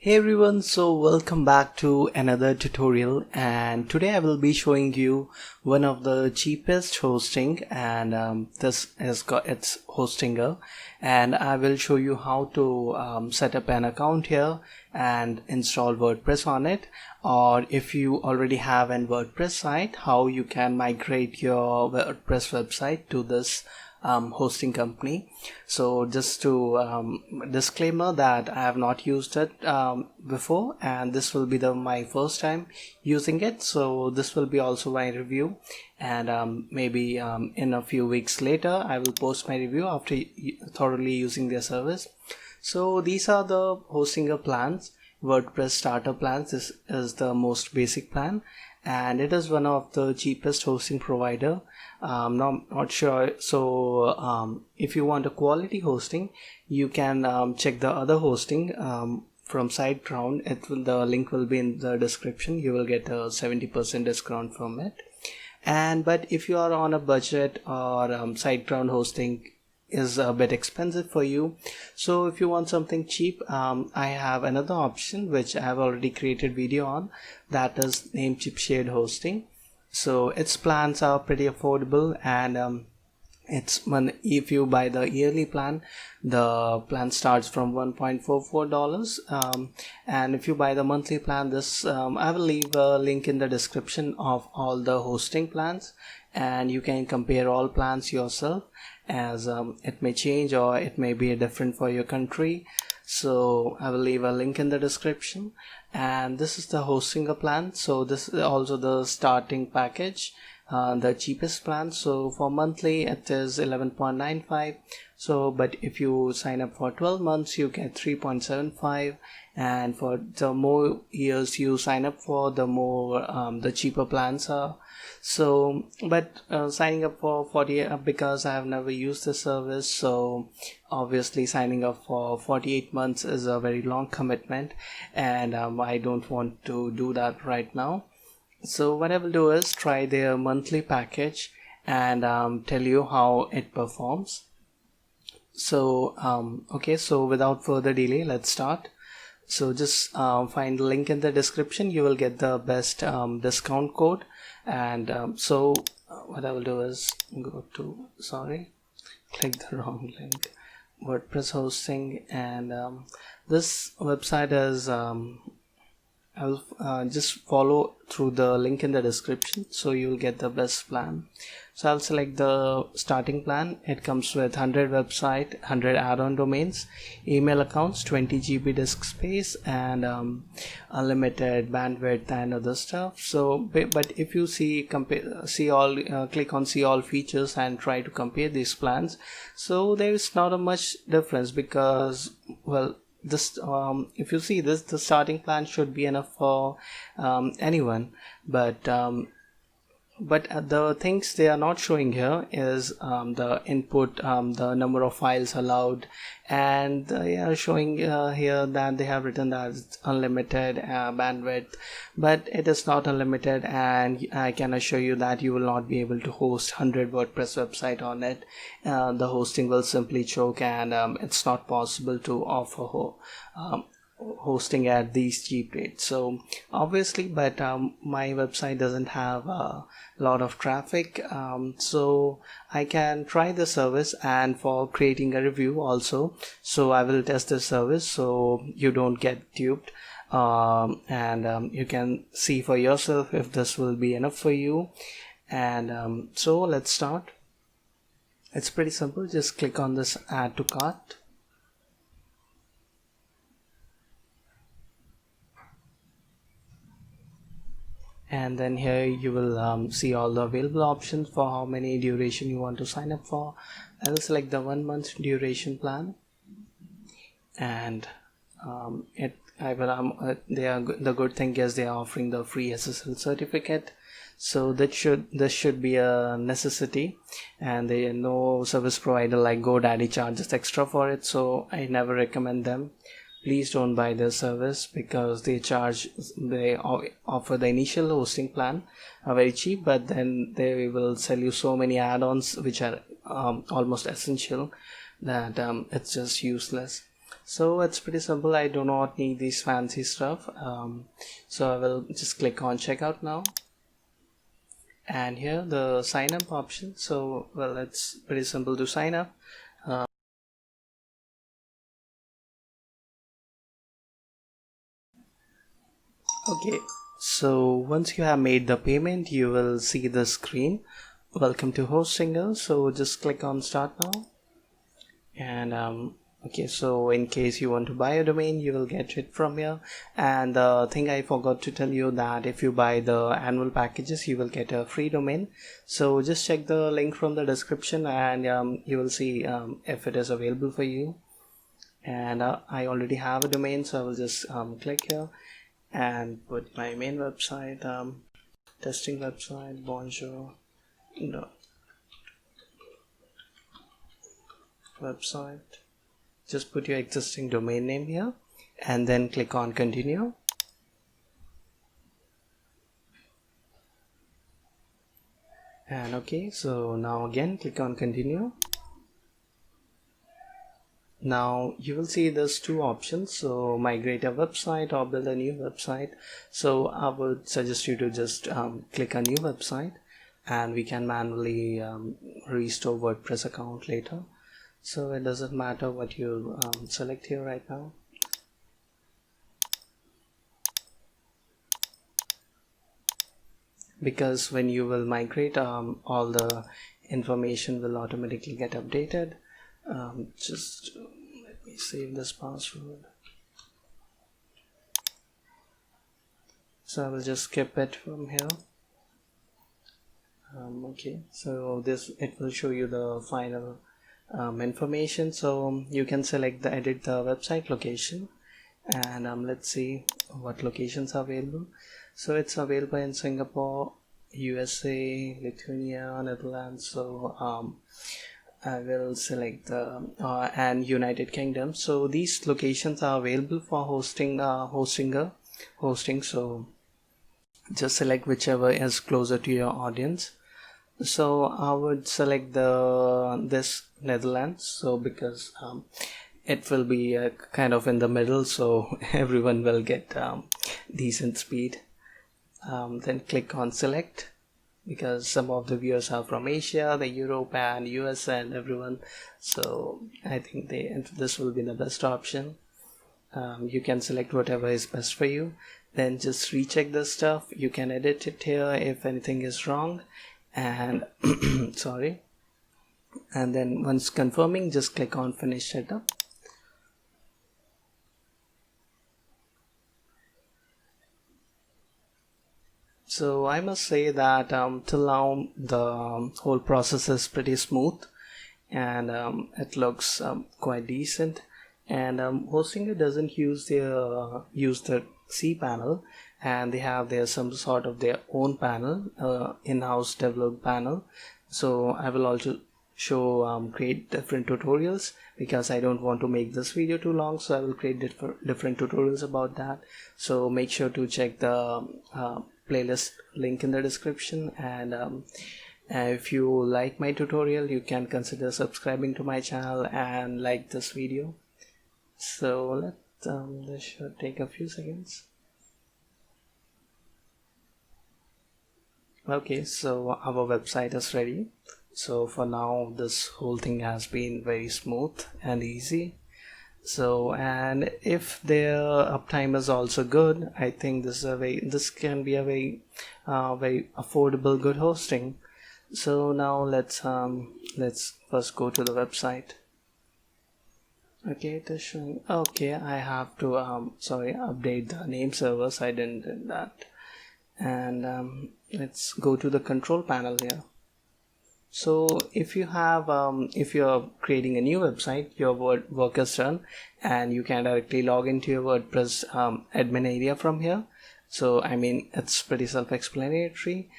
Hey everyone, so welcome back to another tutorial, and today I will be showing you one of the cheapest hosting, and this has got its hostinger, and I will show you how to set up an account here and install WordPress on it, or if you already have an WordPress site, how you can migrate your WordPress website to this hosting company. So just to disclaimer that I have not used it before, and this will be my first time using it, so this will be also my review, and maybe in a few weeks later I will post my review after thoroughly using their service. So these are the hostinger plans. WordPress starter plans. This is the most basic plan, and it is one of the cheapest hosting provider. Not sure. So if you want a quality hosting, you can check the other hosting from SiteGround. The link will be in the description. You will get a 70% discount from it. But if you are on a budget, or SiteGround hosting is a bit expensive for you, so if you want something cheap, I have another option which I have already created video on, that is Namecheap shared hosting. So its plans are pretty affordable, and if you buy the yearly plan, the plan starts from $1.44, and if you buy the monthly plan, this I will leave a link in the description of all the hosting plans, and you can compare all plans yourself, as it may change or it may be different for your country. So I will leave a link in the description, and this is the hostinger plan. So this is also the starting package, the cheapest plan. So for monthly it is 11.95. So but if you sign up for 12 months you get 3.75, and for the more years you sign up for, the more the cheaper plans are. So but signing up for 40, because I have never used the service, so obviously signing up for 48 months is a very long commitment, and I don't want to do that right now. So what I will do is try their monthly package and tell you how it performs. So okay, so without further delay, let's start. So just find the link in the description. You will get the best discount code, and what I will do is click the wrong link, WordPress hosting, and this website is I will just follow through the link in the description, so you will get the best plan. So I'll select the starting plan. It comes with 100 website, 100 add-on domains, email accounts, 20 GB disk space, and unlimited bandwidth and other stuff. So but if you click on see all features and try to compare these plans, so there is not a much difference, because well, this if you see this, the starting plan should be enough for anyone, but the things they are not showing here is the input, the number of files allowed, and they are showing here that they have written that it's unlimited bandwidth, but it is not unlimited, and I can assure you that you will not be able to host 100 WordPress website on it. The hosting will simply choke, and it's not possible to offer hosting at these cheap rates. So obviously, but my website doesn't have a lot of traffic, so I can try the service, and for creating a review also, so I will test the service so you don't get duped, and you can see for yourself if this will be enough for you. And so let's start. It's pretty simple. Just click on this add to cart, and then here you will see all the available options for how many duration you want to sign up for. I will select the 1 month duration plan, and the good thing is they are offering the free SSL certificate, so this should be a necessity, and no service provider like GoDaddy charges extra for it, so I never recommend them. Please don't buy their service, because they offer the initial hosting plan very cheap, but then they will sell you so many add-ons which are almost essential that it's just useless. So it's pretty simple. I do not need this fancy stuff. So I will just click on checkout now, and here the sign up option. So well, it's pretty simple to sign up. Okay, so once you have made the payment, you will see the screen, welcome to Hostinger. So just click on start now, and okay, so in case you want to buy a domain, you will get it from here. And the thing I forgot to tell you, that if you buy the annual packages, you will get a free domain. So just check the link from the description, and you will see if it is available for you. And I already have a domain, so I will just click here and put my main website, testing website, bonjour no, website. Just put your existing domain name here and then click on continue. And okay, so now again click on continue. Now you will see there's two options, so migrate a website or build a new website. So I would suggest you to just click a new website, and we can manually restore WordPress account later. So it doesn't matter what you select here right now. Because when you will migrate, all the information will automatically get updated. Just let me save this password. So I will just skip it from here. Okay, so this, it will show you the final information. So you can select the edit the website location, and let's see what locations are available. So it's available in Singapore, USA, Lithuania, Netherlands. So I will select the and United Kingdom. So these locations are available for hosting hosting. So just select whichever is closer to your audience. So I would select this Netherlands, so because it will be kind of in the middle, so everyone will get decent speed. Then click on select, because some of the viewers are from Asia, the Europe and US and everyone, so I think this will be the best option. You can select whatever is best for you, then just recheck the stuff. You can edit it here if anything is wrong, and sorry, and then once confirming, just click on finish setup. So I must say that till now the whole process is pretty smooth, and it looks quite decent. And Hostinger doesn't use the cPanel, and they have some sort of their own panel, in-house developed panel. So I will also show create different tutorials, because I don't want to make this video too long, so I will create different tutorials about that. So make sure to check the playlist link in the description, and if you like my tutorial, you can consider subscribing to my channel and like this video. So this should take a few seconds. Okay, so our website is ready. So for now, this whole thing has been very smooth and easy. So, and if their uptime is also good, I think this can be a very affordable good hosting. So now let's first go to the website. Okay, it is showing. Okay, I have to update the name servers. I didn't do that. And let's go to the control panel here. So if you have if you're creating a new website, your work is done, and you can directly log into your WordPress admin area from here. So I mean, it's pretty self-explanatory.